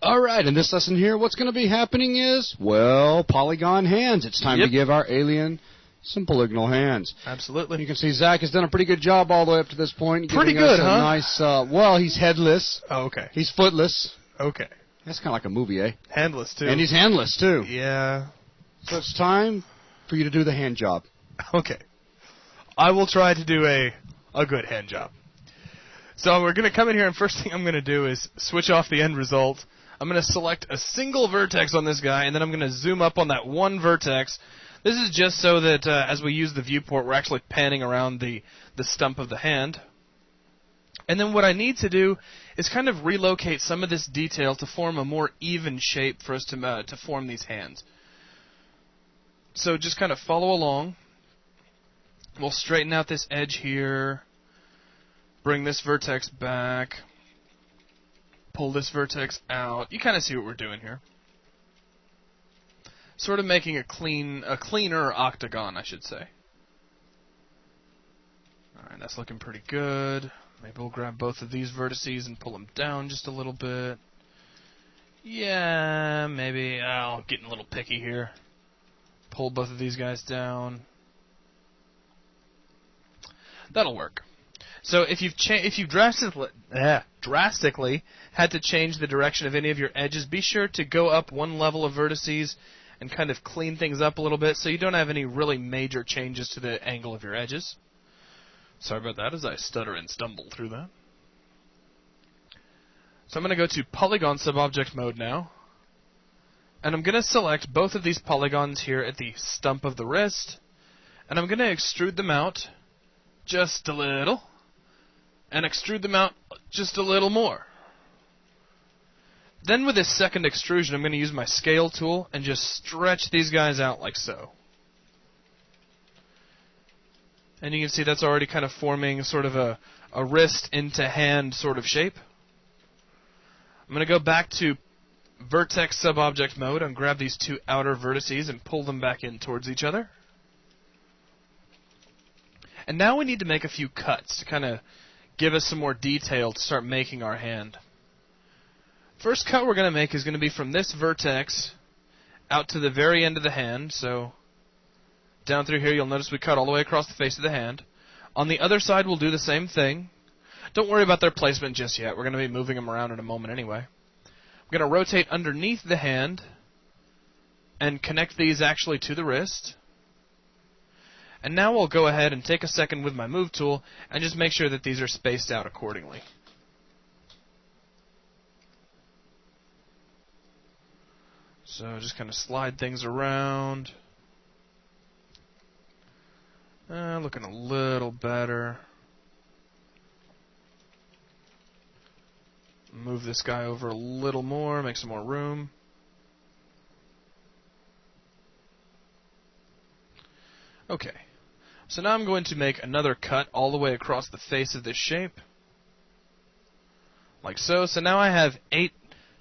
All right, in this lesson here, what's going to be happening is, well, polygon hands. It's time to give our alien some polygonal hands. Absolutely. You can see Zach has done a pretty good job all the way up to this point. Pretty good, huh? Nice, well, he's headless. Oh, okay. He's footless. Okay. That's kind of like a movie, eh? Handless, too. And he's handless, too. Yeah. So it's time for you to do the hand job. Okay. I will try to do a good hand job. So we're going to come in here, and first thing I'm going to do is switch off the end result. I'm going to select a single vertex on this guy, and then I'm going to zoom up on that one vertex. This is just so that as we use the viewport, we're actually panning around the stump of the hand. And then what I need to do is kind of relocate some of this detail to form a more even shape for us to form these hands. So just kind of follow along. We'll straighten out this edge here. Bring this vertex back. Pull this vertex out. You kind of see what we're doing here. Sort of making a cleaner octagon, I should say. Alright, that's looking pretty good. Maybe we'll grab both of these vertices and pull them down just a little bit. Yeah, maybe. I'm getting a little picky here. Pull both of these guys down. That'll work. So if you've drastically had to change the direction of any of your edges, be sure to go up one level of vertices and kind of clean things up a little bit so you don't have any really major changes to the angle of your edges. Sorry about that as I stutter and stumble through that. So I'm going to go to Polygon Subobject Mode now. And I'm going to select both of these polygons here at the stump of the wrist. And I'm going to extrude them out just a little. And extrude them out just a little more. Then with this second extrusion, I'm going to use my scale tool and just stretch these guys out like so. And you can see that's already kind of forming sort of a wrist into hand sort of shape. I'm going to go back to Vertex Subobject Mode and grab these two outer vertices and pull them back in towards each other. And now we need to make a few cuts to kind of give us some more detail to start making our hand. First cut we're going to make is going to be from this vertex out to the very end of the hand. So down through here, you'll notice we cut all the way across the face of the hand. On the other side, we'll do the same thing. Don't worry about their placement just yet. We're going to be moving them around in a moment anyway. I'm going to rotate underneath the hand and connect these actually to the wrist. And now we'll go ahead and take a second with my move tool and just make sure that these are spaced out accordingly. So just kind of slide things around. Looking a little better. Move this guy over a little more, make some more room. Okay. So now I'm going to make another cut all the way across the face of this shape. Like so. So now I have 8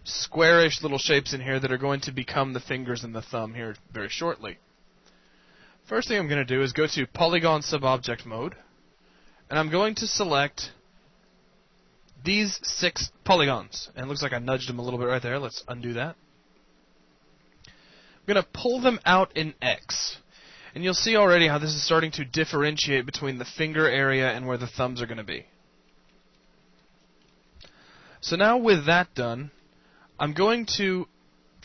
squarish little shapes in here that are going to become the fingers and the thumb here very shortly. First thing I'm going to do is go to Polygon Subobject Mode. And I'm going to select these 6 polygons. And it looks like I nudged them a little bit right there. Let's undo that. I'm going to pull them out in X. And you'll see already how this is starting to differentiate between the finger area and where the thumbs are going to be. So now with that done, I'm going to,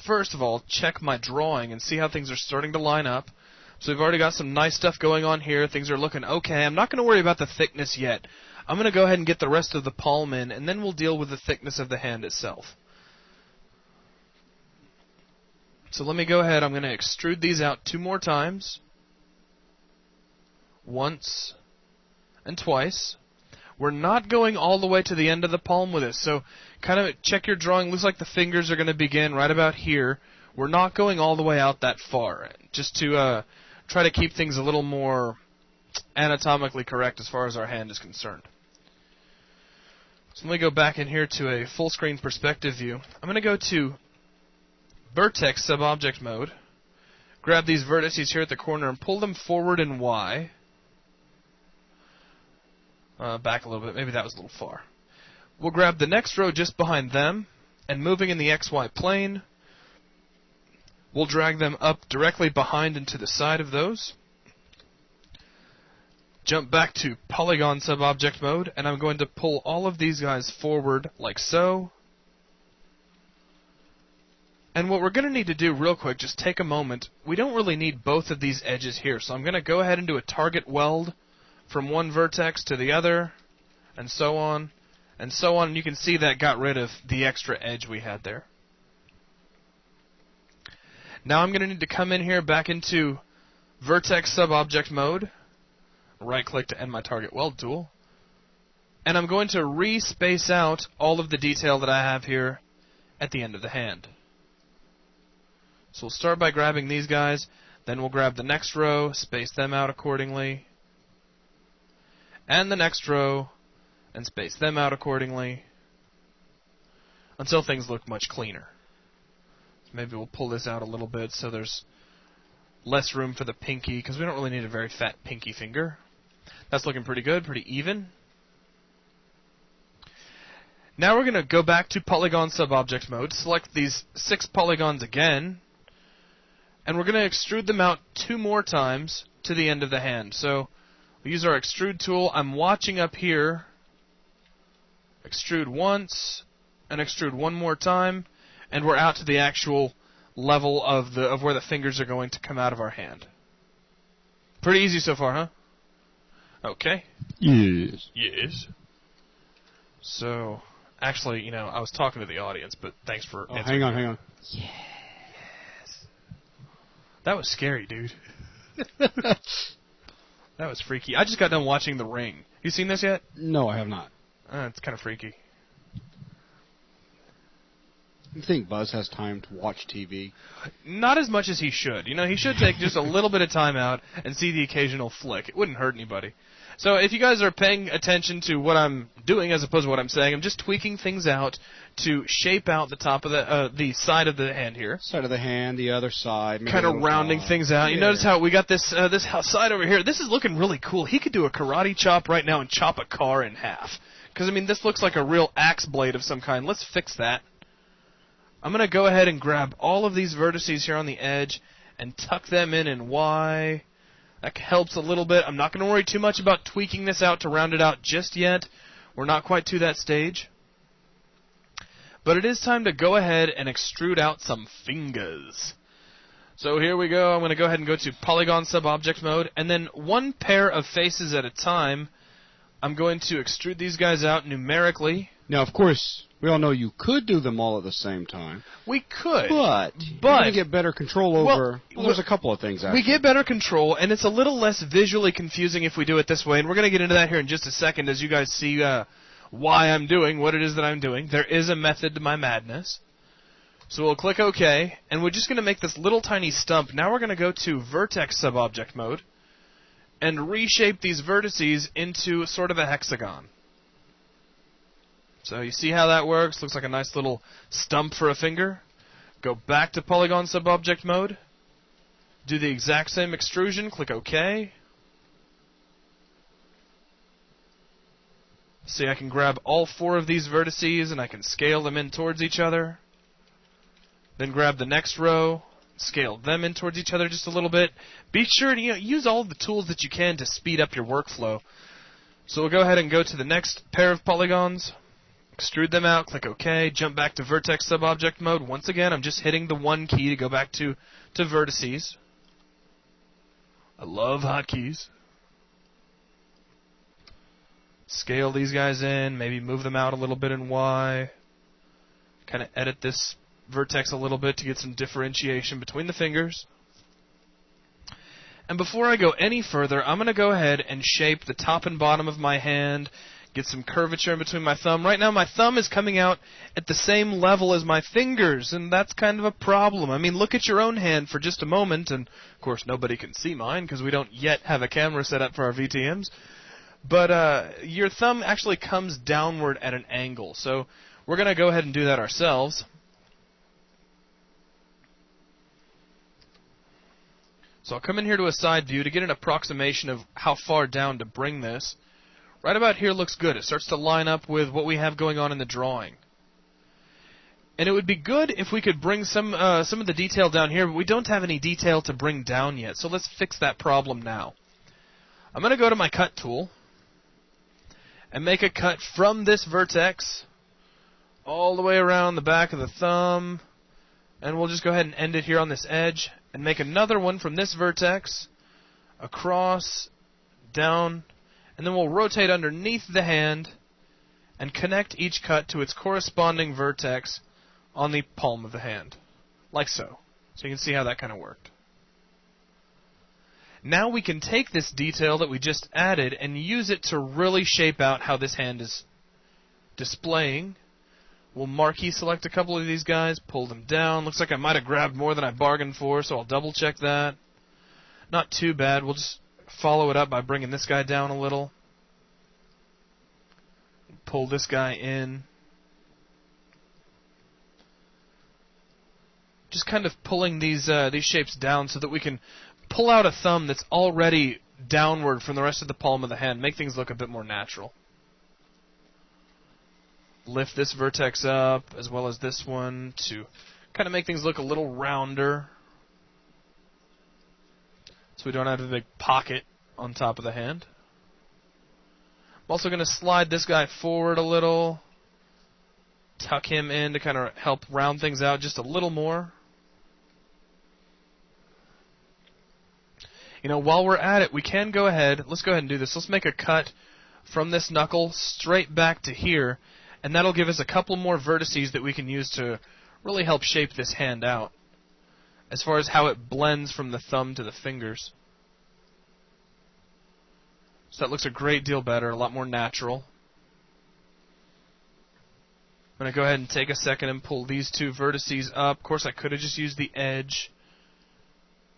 first of all, check my drawing and see how things are starting to line up. So we've already got some nice stuff going on here. Things are looking okay. I'm not going to worry about the thickness yet. I'm going to go ahead and get the rest of the palm in, and then we'll deal with the thickness of the hand itself. So let me go ahead. I'm going to extrude these out 2 more times. Once and twice. We're not going all the way to the end of the palm with this, so kind of check your drawing. Looks like the fingers are going to begin right about here. We're not going all the way out that far, just to try to keep things a little more anatomically correct as far as our hand is concerned. So let me go back in here to a full screen perspective view. I'm going to go to Vertex Subobject Mode, grab these vertices here at the corner and pull them forward in Y. Back a little bit. Maybe that was a little far. We'll grab the next row just behind them and moving in the XY plane. We'll drag them up directly behind and to the side of those. Jump back to polygon subobject mode, and I'm going to pull all of these guys forward like so. And what we're going to need to do real quick, just take a moment, we don't really need both of these edges here, so I'm going to go ahead and do a target weld from one vertex to the other, and so on, and so on. And you can see that got rid of the extra edge we had there. Now I'm going to need to come in here back into vertex subobject mode, right-click to end my target weld tool, and I'm going to re-space out all of the detail that I have here at the end of the hand. So we'll start by grabbing these guys, then we'll grab the next row, space them out accordingly, and the next row, and space them out accordingly, until things look much cleaner. Maybe we'll pull this out a little bit so there's less room for the pinky, because we don't really need a very fat pinky finger. That's looking pretty good, pretty even. Now we're going to go back to polygon subobject mode, select these 6 polygons again, and we're going to extrude them out 2 more times to the end of the hand. So we use our extrude tool. I'm watching up here. Extrude once, and extrude 1 more time, and we're out to the actual level of where the fingers are going to come out of our hand. Pretty easy so far, huh? Okay. Yes. Yes. So, actually, I was talking to the audience, but thanks for answering. Hang on. Yes. That was scary, dude. That was freaky. I just got done watching The Ring. You seen this yet? No, I have not. It's kind of freaky. You think Buzz has time to watch TV? Not as much as he should. He should take just a little bit of time out and see the occasional flick. It wouldn't hurt anybody. So if you guys are paying attention to what I'm doing as opposed to what I'm saying, I'm just tweaking things out to shape out the top of the side of the hand here. Side of the hand, the other side. Kind of rounding things out. Yeah. You notice how we got this side over here. This is looking really cool. He could do a karate chop right now and chop a car in half. Because, this looks like a real axe blade of some kind. Let's fix that. I'm going to go ahead and grab all of these vertices here on the edge and tuck them in Y. That helps a little bit. I'm not going to worry too much about tweaking this out to round it out just yet. We're not quite to that stage. But it is time to go ahead and extrude out some fingers. So here we go. I'm going to go ahead and go to polygon subobject mode. And then 1 pair of faces at a time, I'm going to extrude these guys out numerically. Now, of course, we all know you could do them all at the same time. We could. But you're going to get better control over... Well, there's a couple of things, actually. We get better control, and it's a little less visually confusing if we do it this way. And we're going to get into that here in just a second as you guys see why I'm doing what it is that I'm doing. There is a method to my madness. So we'll click OK, and we're just going to make this little tiny stump. Now we're going to go to vertex subobject mode and reshape these vertices into sort of a hexagon. So you see how that works? Looks like a nice little stump for a finger. Go back to polygon subobject mode. Do the exact same extrusion. Click OK. See, I can grab all 4 of these vertices and I can scale them in towards each other. Then grab the next row, scale them in towards each other just a little bit. Be sure to use all of the tools that you can to speed up your workflow. So we'll go ahead and go to the next pair of polygons. Extrude them out, click OK, jump back to vertex subobject mode. Once again, I'm just hitting the 1 key to go back to vertices. I love hotkeys. Scale these guys in, maybe move them out a little bit in Y. Kind of edit this vertex a little bit to get some differentiation between the fingers. And before I go any further, I'm going to go ahead and shape the top and bottom of my hand. Get some curvature in between my thumb. Right now, my thumb is coming out at the same level as my fingers, and that's kind of a problem. Look at your own hand for just a moment, and, of course, nobody can see mine because we don't yet have a camera set up for our VTMs. But your thumb actually comes downward at an angle, so we're going to go ahead and do that ourselves. So I'll come in here to a side view to get an approximation of how far down to bring this. Right about here looks good. It starts to line up with what we have going on in the drawing. And it would be good if we could bring some of the detail down here, but we don't have any detail to bring down yet, so let's fix that problem now. I'm going to go to my cut tool and make a cut from this vertex all the way around the back of the thumb, and we'll just go ahead and end it here on this edge, and make another one from this vertex across, down, and then we'll rotate underneath the hand and connect each cut to its corresponding vertex on the palm of the hand, like so. So you can see how that kind of worked. Now we can take this detail that we just added and use it to really shape out how this hand is displaying. We'll marquee select a couple of these guys, pull them down. Looks like I might have grabbed more than I bargained for, so I'll double check that. Not too bad. We'll just follow it up by bringing this guy down a little. Pull this guy in. Just kind of pulling these shapes down so that we can pull out a thumb that's already downward from the rest of the palm of the hand. Make things look a bit more natural. Lift this vertex up as well as this one to kind of make things look a little rounder, so we don't have a big pocket on top of the hand. I'm also going to slide this guy forward a little, tuck him in to kind of help round things out just a little more. You know, while we're at it, we can go ahead, let's go ahead and do this. Let's make a cut from this knuckle straight back to here, and that'll give us a couple more vertices that we can use to really help shape this hand out, as far as how it blends from the thumb to the fingers. So that looks a great deal better, a lot more natural. I'm going to go ahead and take a second and pull these two vertices up. Of course, I could have just used the edge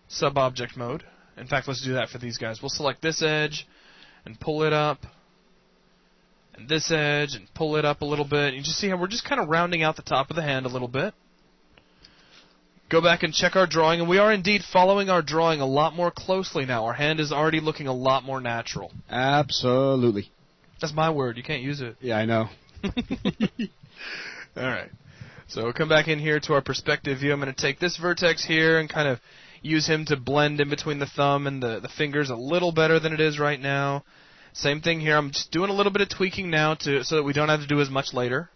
sub-object mode. In fact, let's do that for these guys. We'll select this edge and pull it up, and this edge and pull it up a little bit. You just see how we're just kind of rounding out the top of the hand a little bit. Go back and check our drawing, and we are indeed following our drawing a lot more closely now. Our hand is already looking a lot more natural. Absolutely. That's my word. You can't use it. Yeah, I know. All right. So we'll come back in here to our perspective view. I'm going to take this vertex here and kind of use him to blend in between the thumb and the fingers a little better than it is right now. Same thing here. I'm just doing a little bit of tweaking now so that we don't have to do as much later.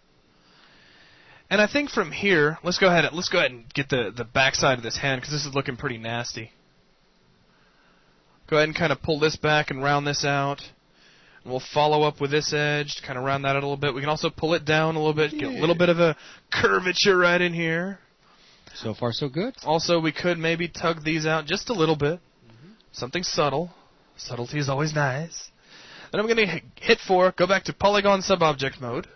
And I think from here, let's go ahead and get the backside of this hand, because this is looking pretty nasty. Go ahead and kind of pull this back and round this out. And we'll follow up with this edge to kind of round that out a little bit. We can also pull it down a little bit, get a little bit of a curvature right in here. So far, so good. Also, we could maybe tug these out just a little bit. Something subtle. Subtlety is always nice. Then I'm going to hit 4, go back to polygon sub-object mode.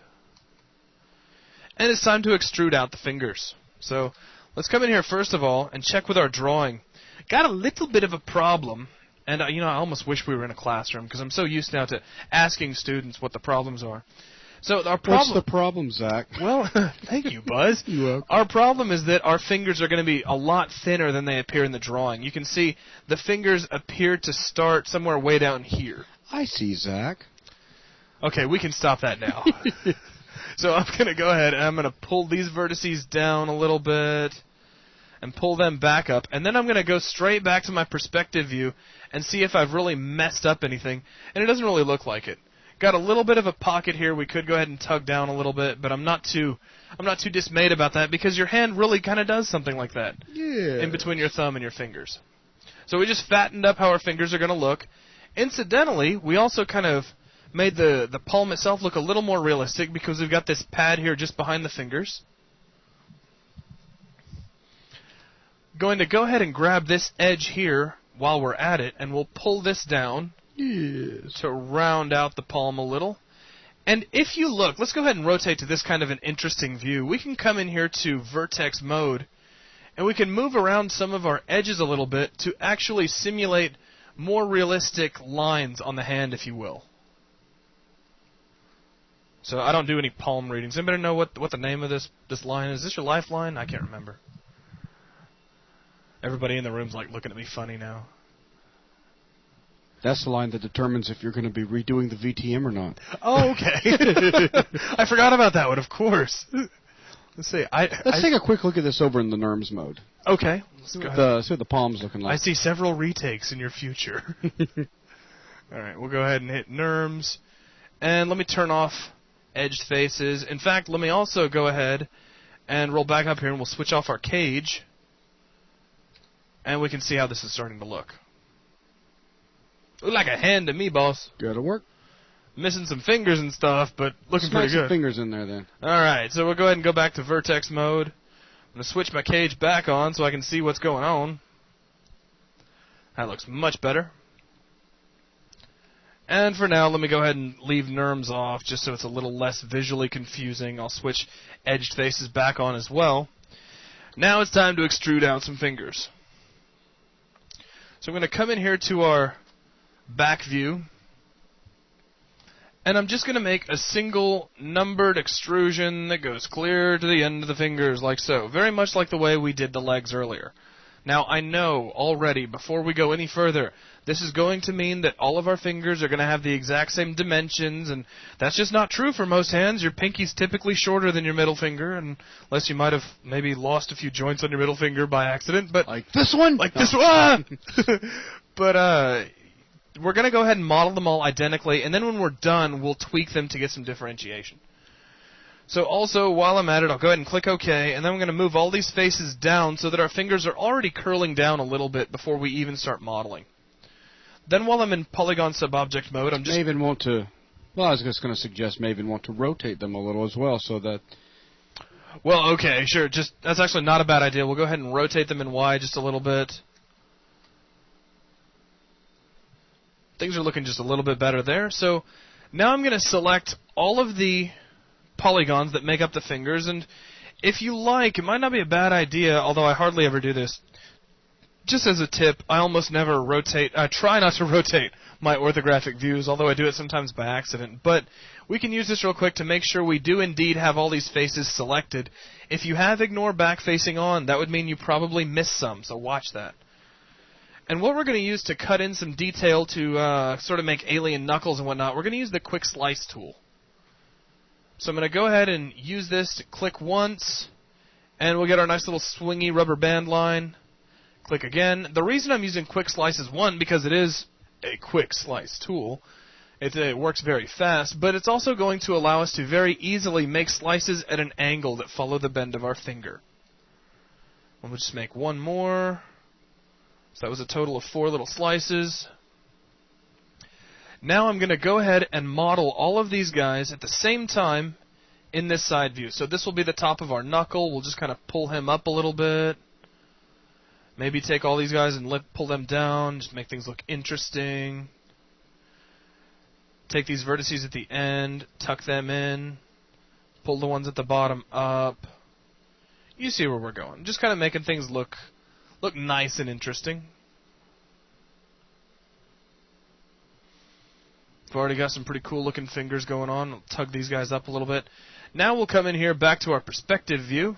And it's time to extrude out the fingers. So let's come in here first of all and check with our drawing. Got a little bit of a problem. And, I almost wish we were in a classroom, because I'm so used now to asking students what the problems are. So our problem. What's the problem, Zach? Well, thank you, Buzz. You're welcome. Our problem is that our fingers are going to be a lot thinner than they appear in the drawing. You can see the fingers appear to start somewhere way down here. I see, Zach. Okay, we can stop that now. So I'm going to go ahead and I'm going to pull these vertices down a little bit and pull them back up. And then I'm going to go straight back to my perspective view and see if I've really messed up anything. And it doesn't really look like it. Got a little bit of a pocket here. We could go ahead and tug down a little bit, but I'm not too dismayed about that, because your hand really kind of does something like that. Yeah. In between your thumb and your fingers. So we just fattened up how our fingers are going to look. Incidentally, we also kind of made the palm itself look a little more realistic, because we've got this pad here just behind the fingers. Going to go ahead and grab this edge here while we're at it, and we'll pull this down. Yes. To round out the palm a little. And if you look, let's go ahead and rotate to this kind of an interesting view. We can come in here to vertex mode, and we can move around some of our edges a little bit to actually simulate more realistic lines on the hand, if you will. So I don't do any palm readings. Anybody know what the name of this line is? Is this your lifeline? I can't remember. Everybody in the room's like looking at me funny now. That's the line that determines if you're going to be redoing the VTM or not. Oh, okay. I forgot about that one, of course. Let's see. Let's take a quick look at this over in the NURMS mode. Okay. See what the palm's looking like. I see several retakes in your future. All right, we'll go ahead and hit NURMS. And let me turn off edged faces. In fact, let me also go ahead and roll back up here, and we'll switch off our cage. And we can see how this is starting to look. Look like a hand to me, boss. Gotta work. Missing some fingers and stuff, but looking pretty good. Some fingers in there, then. All right, so we'll go ahead and go back to vertex mode. I'm going to switch my cage back on so I can see what's going on. That looks much better. And for now, let me go ahead and leave NURMS off just so it's a little less visually confusing. I'll switch edged faces back on as well. Now it's time to extrude out some fingers. So I'm going to come in here to our back view. And I'm just going to make a single numbered extrusion that goes clear to the end of the fingers, like so. Very much like the way we did the legs earlier. Now, I know already, before we go any further, this is going to mean that all of our fingers are going to have the exact same dimensions, and that's just not true for most hands. Your pinky's typically shorter than your middle finger, unless you might have maybe lost a few joints on your middle finger by accident. But like this one? Like this one! But, we're going to go ahead and model them all identically, and then when we're done, we'll tweak them to get some differentiation. So also, while I'm at it, I'll go ahead and click OK, and then I'm going to move all these faces down so that our fingers are already curling down a little bit before we even start modeling. Then while I'm in polygon subobject mode, I'm just... Maven want to... Well, I was just going to suggest Maven want to rotate them a little as well so that... Well, okay, sure. That's actually not a bad idea. We'll go ahead and rotate them in Y just a little bit. Things are looking just a little bit better there. So now I'm going to select all of the polygons that make up the fingers, and if you like, it might not be a bad idea, although I hardly ever do this. Just as a tip, I almost never rotate, I try not to rotate my orthographic views, although I do it sometimes by accident. But we can use this real quick to make sure we do indeed have all these faces selected. If you have ignore back facing on, that would mean you probably missed some, so watch that. And what we're going to use to cut in some detail to sort of make alien knuckles and whatnot, we're going to use the quick slice tool. So I'm going to go ahead and use this to click once, and we'll get our nice little swingy rubber band line. Click again. The reason I'm using quick slice is, one, because it is a quick slice tool. It works very fast, but it's also going to allow us to very easily make slices at an angle that follow the bend of our finger. We'll just make one more. So that was a total of 4 little slices. Now I'm going to go ahead and model all of these guys at the same time in this side view. So this will be the top of our knuckle. We'll just kind of pull him up a little bit. Maybe take all these guys and pull them down, just make things look interesting. Take these vertices at the end, tuck them in, pull the ones at the bottom up. You see where we're going. Just kind of making things look nice and interesting. We've already got some pretty cool looking fingers going on. I'll tug these guys up a little bit. Now we'll come in here back to our perspective view.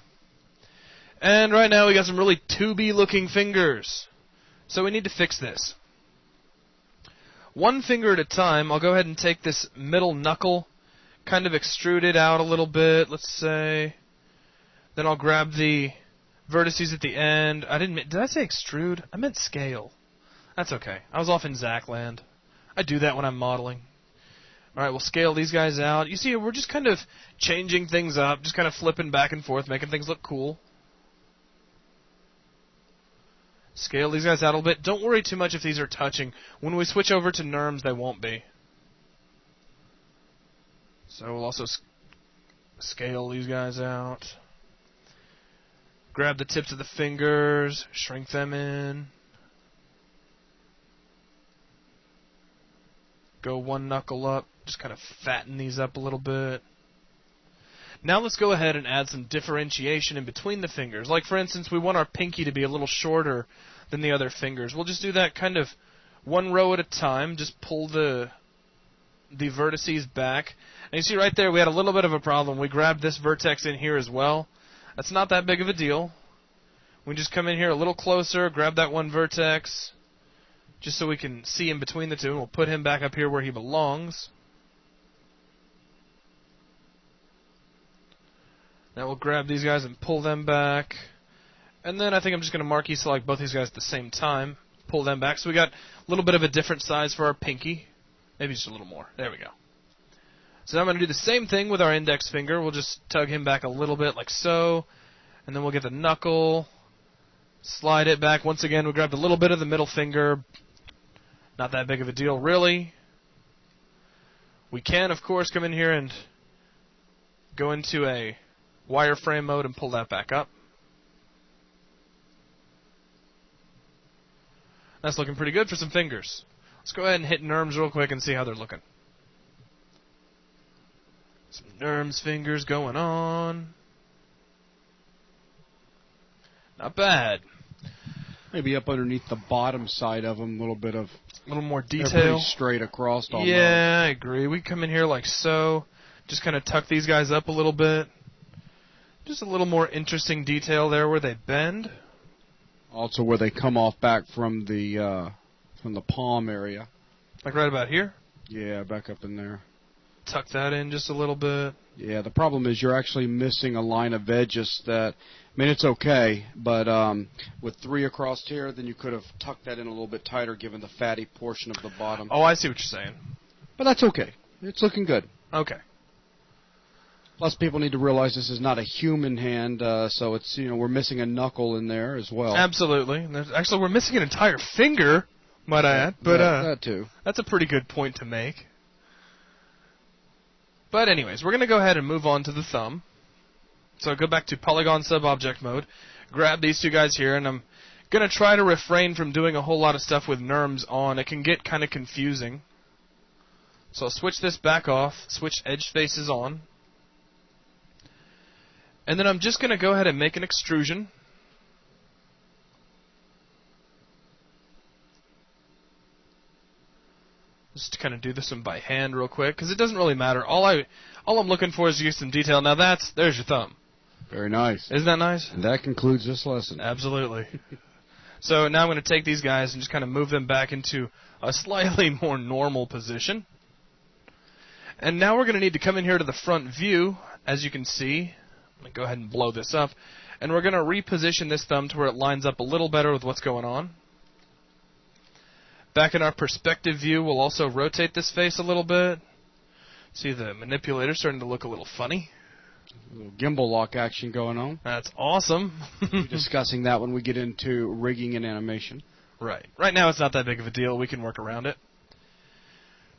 And right now we got some really tubey looking fingers. So we need to fix this. One finger at a time, I'll go ahead and take this middle knuckle, kind of extrude it out a little bit, let's say. Then I'll grab the vertices at the end. Did I say extrude? I meant scale. That's okay. I was off in Zach land. I do that when I'm modeling. Alright, we'll scale these guys out. You see, we're just kind of changing things up, just kind of flipping back and forth, making things look cool. Scale these guys out a little bit. Don't worry too much if these are touching. When we switch over to NURMS, they won't be. So we'll also scale these guys out. Grab the tips of the fingers, shrink them in. Go one knuckle up, just kind of fatten these up a little bit. Now let's go ahead and add some differentiation in between the fingers. Like, for instance, we want our pinky to be a little shorter than the other fingers. We'll just do that kind of one row at a time. Just pull the vertices back. And you see right there we had a little bit of a problem. We grabbed this vertex in here as well. That's not that big of a deal. We just come in here a little closer, grab that one vertex, just so we can see in between the two, and we'll put him back up here where he belongs. Now we'll grab these guys and pull them back. And then I think I'm just going to marquee select both these guys at the same time. Pull them back. So we got a little bit of a different size for our pinky. Maybe just a little more. There we go. So now I'm going to do the same thing with our index finger. We'll just tug him back a little bit like so. And then we'll get the knuckle. Slide it back. Once again, we grabbed a little bit of the middle finger. Not that big of a deal, really. We can, of course, come in here and go into a wireframe mode and pull that back up. That's looking pretty good for some fingers. Let's go ahead and hit Nerms real quick and see how they're looking. Some Nerms fingers going on. Not bad. Maybe up underneath the bottom side of them, a little bit of... A little more They're detail. pretty straight across almost. Yeah, I agree. We come in here like so. Just kind of tuck these guys up a little bit. Just a little more interesting detail there where they bend. Also where they come off back from the palm area. Like right about here. Yeah, back up in there. Tuck that in just a little bit. Yeah, the problem is you're actually missing a line of edges that, I mean, it's okay, but with 3 across here, then you could have tucked that in a little bit tighter given the fatty portion of the bottom. Oh, I see what you're saying. But that's okay. It's looking good. Okay. Plus, people need to realize this is not a human hand, so it's, you know, we're missing a knuckle in there as well. Absolutely. Actually, we're missing an entire finger, might I add. But that too. That's a pretty good point to make. But anyways, we're going to go ahead and move on to the thumb. So go back to Polygon Sub-Object mode, grab these two guys here, and I'm going to try to refrain from doing a whole lot of stuff with Nerms on. It can get kind of confusing. So I'll switch this back off, switch edge faces on. And then I'm just going to go ahead and make an extrusion. Just to kind of do this one by hand real quick, because it doesn't really matter. All I'm looking for is to get some detail. Now there's your thumb. Very nice. Isn't that nice? And that concludes this lesson. Absolutely. So now I'm going to take these guys and just kind of move them back into a slightly more normal position. And now we're going to need to come in here to the front view, as you can see. I'm going to go ahead and blow this up. And we're going to reposition this thumb to where it lines up a little better with what's going on. Back in our perspective view, we'll also rotate this face a little bit. See the manipulator starting to look a little funny. A little gimbal lock action going on. That's awesome. We'll be discussing that when we get into rigging and animation. Right. Right now it's not that big of a deal. We can work around it.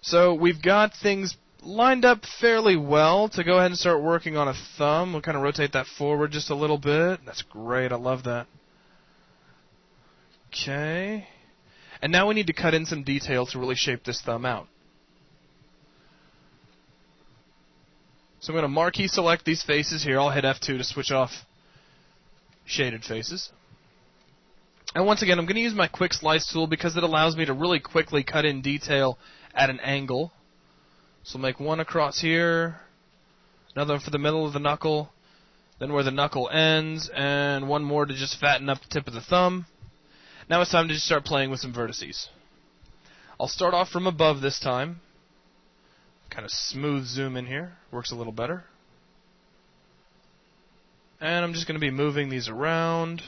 So we've got things lined up fairly well to go ahead and start working on a thumb. We'll kind of rotate that forward just a little bit. That's great. I love that. Okay. And now we need to cut in some detail to really shape this thumb out. So I'm going to marquee select these faces here. I'll hit F2 to switch off shaded faces. And once again, I'm going to use my quick slice tool because it allows me to really quickly cut in detail at an angle. So make one across here, another for the middle of the knuckle, then where the knuckle ends, and one more to just fatten up the tip of the thumb. Now it's time to just start playing with some vertices. I'll start off from above this time. Kind of smooth zoom in here. Works a little better. And I'm just going to be moving these around.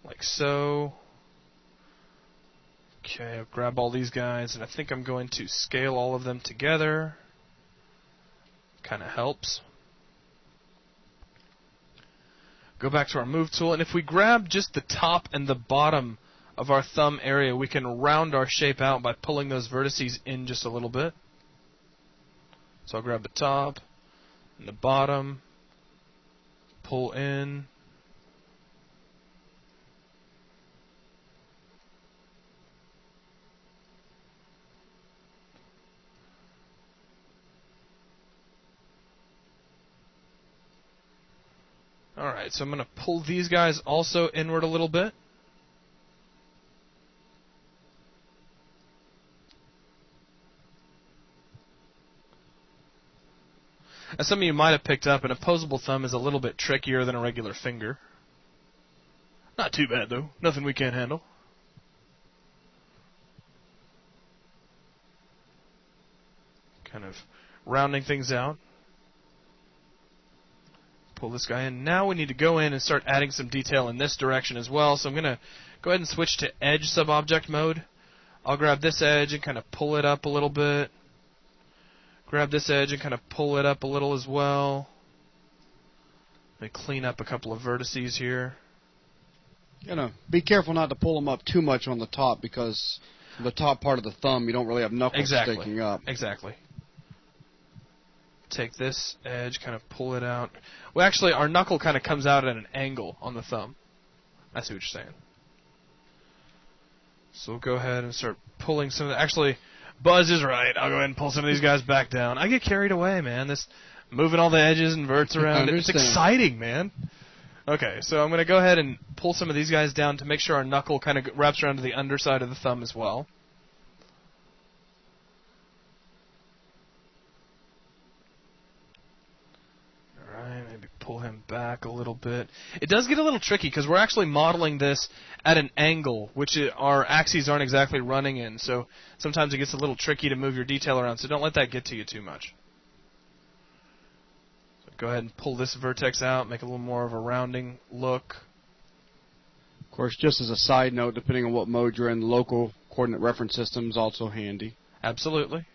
Like so. Okay, I'll grab all these guys, and I think I'm going to scale all of them together. Kind of helps. Go back to our move tool, and if we grab just the top and the bottom of our thumb area, we can round our shape out by pulling those vertices in just a little bit. So I'll grab the top and the bottom, pull in. Alright, so I'm going to pull these guys also inward a little bit. As some of you might have picked up, an opposable thumb is a little bit trickier than a regular finger. Not too bad, though. Nothing we can't handle. Kind of rounding things out. Pull this guy in. Now we need to go in and start adding some detail in this direction as well. So I'm going to go ahead and switch to edge sub-object mode. I'll grab this edge and kind of pull it up a little bit. Grab this edge and kind of pull it up a little as well. Let me clean up a couple of vertices here. Be careful not to pull them up too much on the top, because the top part of the thumb, you don't really have knuckles sticking up. Exactly. Take this edge, kind of pull it out. Well, actually, our knuckle kind of comes out at an angle on the thumb. I see what you're saying. So we'll go ahead and start pulling some of the... Actually, Buzz is right. I'll go ahead and pull some of these guys back down. I get carried away, man. This moving all the edges and verts around. It's exciting, man. Okay, so I'm going to go ahead and pull some of these guys down to make sure our knuckle kind of wraps around to the underside of the thumb as well. Maybe pull him back a little bit. It does get a little tricky because we're actually modeling this at an angle, which our axes aren't exactly running in. So sometimes it gets a little tricky to move your detail around, so don't let that get to you too much. So go ahead and pull this vertex out, make a little more of a rounding look. Of course, just as a side note, depending on what mode you're in, the local coordinate reference system is also handy. Absolutely.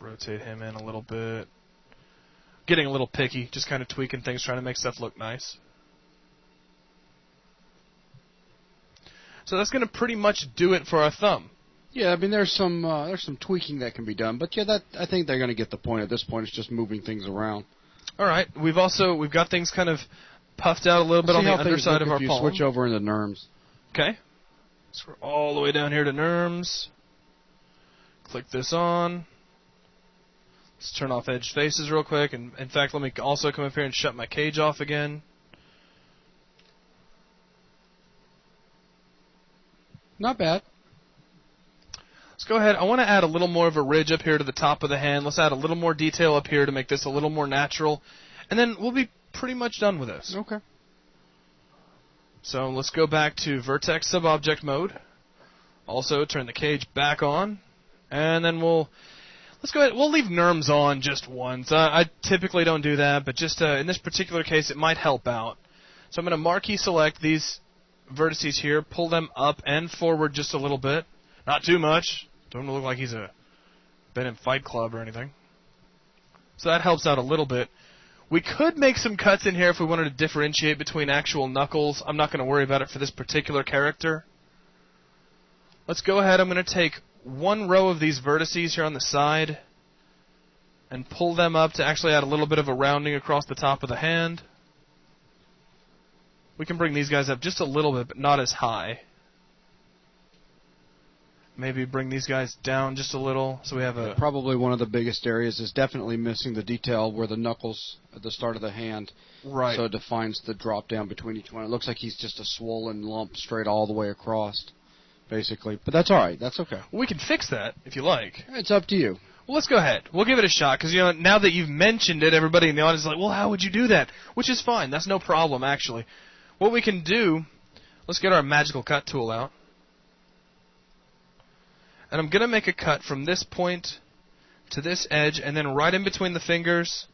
Rotate him in a little bit. Getting a little picky, just kind of tweaking things, trying to make stuff look nice. So that's going to pretty much do it for our thumb. Yeah, I mean there's some tweaking that can be done, but yeah, I think they're going to get the point. At this point, it's just moving things around. All right, we've got things kind of puffed out a little bit on the underside of our palm. Switch over into NURMS. Okay, so we're all the way down here to NURMS. Click this on. Let's turn off edge faces real quick, and in fact, let me also come up here and shut my cage off again. Not bad. Let's go ahead. I want to add a little more of a ridge up here to the top of the hand. Let's add a little more detail up here to make this a little more natural, and then we'll be pretty much done with this. Okay. So let's go back to vertex sub-object mode. Also, turn the cage back on, and then let's go ahead. We'll leave NURMS on just once. I typically don't do that, but just in this particular case, it might help out. So I'm going to marquee select these vertices here, pull them up and forward just a little bit. Not too much. Don't look like he's been in Fight Club or anything. So that helps out a little bit. We could make some cuts in here if we wanted to differentiate between actual knuckles. I'm not going to worry about it for this particular character. Let's go ahead. I'm going to take one row of these vertices here on the side and pull them up to actually add a little bit of a rounding across the top of the hand. We can bring these guys up just a little bit, but not as high. Maybe bring these guys down just a little so we have a... Probably one of the biggest areas is definitely missing the detail where the knuckles at the start of the hand. Right. So it defines the drop down between each one. It looks like he's just a swollen lump straight all the way across, basically. But that's all right. That's okay. We can fix that if you like. It's up to you. Well, let's go ahead. We'll give it a shot because, now that you've mentioned it, everybody in the audience is like, well, how would you do that? Which is fine. That's no problem, actually. What we can do, let's get our magical cut tool out. And I'm going to make a cut from this point to this edge and then right in between the fingers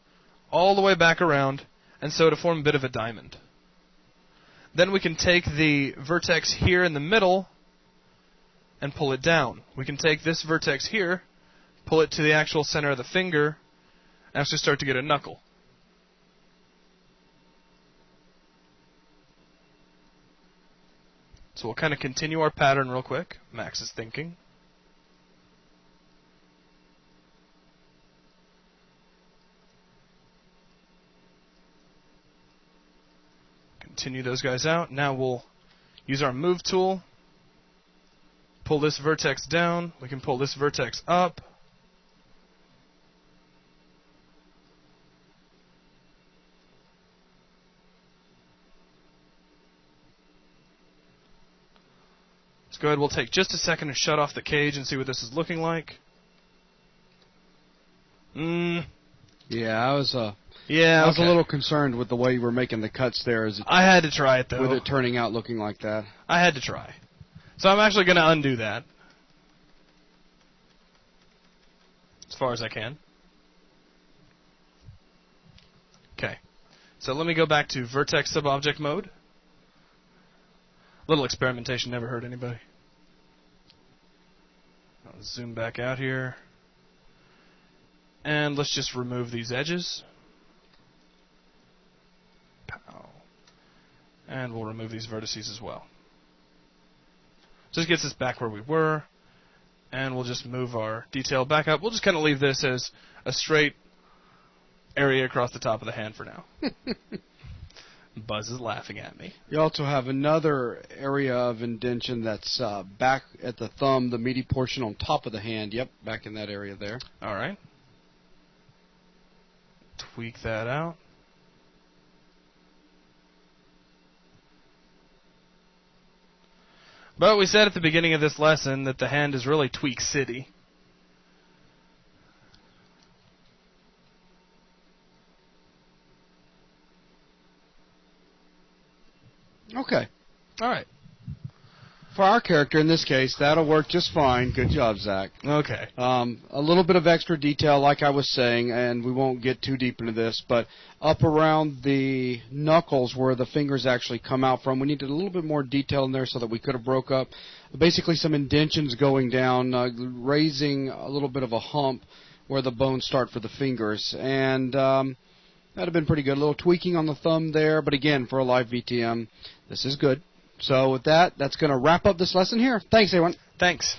all the way back around, and so to form a bit of a diamond. Then we can take the vertex here in the middle and pull it down. We can take this vertex here, pull it to the actual center of the finger, and actually start to get a knuckle. So we'll kind of continue our pattern real quick. Max is thinking. Continue those guys out. Now we'll use our move tool. Pull this vertex down. We can pull this vertex up. Let's go ahead. We'll take just a second to shut off the cage and see what this is looking like. Yeah, I was a Okay. little concerned with the way you were making the cuts there, I had to try it, though. with it turning out looking like that. I had to try. So I'm actually going to undo that. As far as I can. Okay. So let me go back to vertex subobject mode. Little experimentation never hurt anybody. I'll zoom back out here. And let's just remove these edges. Pow. And we'll remove these vertices as well. Just gets us back where we were. And we'll just move our detail back up. We'll just kind of leave this as a straight area across the top of the hand for now. Buzz is laughing at me. You also have another area of indentation that's back at the thumb, the meaty portion on top of the hand. Yep, back in that area there. All right. Tweak that out. But we said at the beginning of this lesson that the hand is really Tweak City. Okay. All right. For our character in this case, that'll work just fine. Good job, Zach. Okay. A little bit of extra detail, like I was saying, and we won't get too deep into this, but up around the knuckles where the fingers actually come out from, we needed a little bit more detail in there so that we could have broke up basically some indentions going down, raising a little bit of a hump where the bones start for the fingers. And that'd have been pretty good. A little tweaking on the thumb there, but again, for a live VTM, this is good. So with that, that's going to wrap up this lesson here. Thanks, everyone. Thanks.